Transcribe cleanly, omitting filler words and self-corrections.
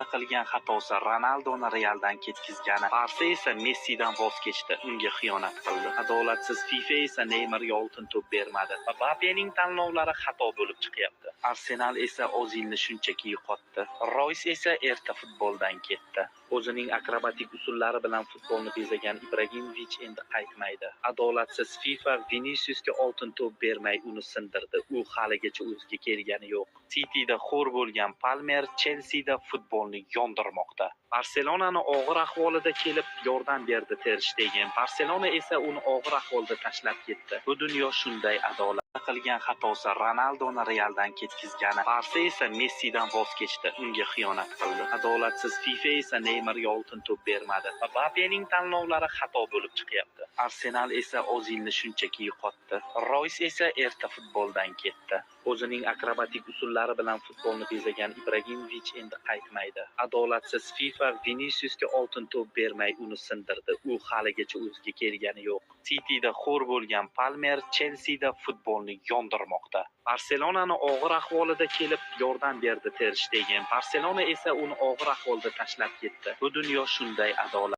qilgan xatosi Ronaldoni Realdan ketkizgani, Barsa esa Messidan voz kechdi, unga xiyonat qildi. Adolatsiz FIFA esa Neymarga oltin to'p bermadi. Mbappening tanlovlari xato bo'lib chiqyapti. Arsenal esa Ozilni shunchaki yo'qotdi. Royce esa erta futboldan ketdi. O'zining akrobatik usullari bilan futbolni bezagan Ibragimovich endi qaytmaydi. Adolatsiz FIFA Viniciusga oltin to'p bermay uni sindirdi. U haligacha o'ziga kelgani yo'q. Cityda xo'r bo'lgan Palmer Chelseada futbolni yondirmoqda. Barselonani og'ir ahvolida kelib yordam berdi Ter Shtegen. Barselona esa uni og'ir ahvolda tashlab ketdi. Bu dunyo shunday adolat. Qilgan xatosi Ronaldoni Realdan ketkizgani, Barsa esa Messidan voz kechdi, unga xiyonat qildi. Adolatsiz FIFA esa Neymarga oltin to'p bermadi. Mbappening tanlovlari xato bo'lib chiqyapti. Arsenal esa Ozilni shunchaki yo'qotdi. Royce esa erta futboldan ketdi. O'zining akrobatik usullari bilan futbolni bezagan Ibragimovich endi qaytmaydi. Adolatsiz FIFA Viniciusga oltin to'p bermay uni sindirdi. U haligacha o'ziga kelgani yo'q. Cityda xo'r bo'lgan Palmer Chelseada futbolni yondirmoqda. Barselonani og'ir ahvolida kelib yordam berdi Ter Shtegen. Barselona esa uni og'ir ahvolda tashlab ketdi. Bu dunyo shunday adolat.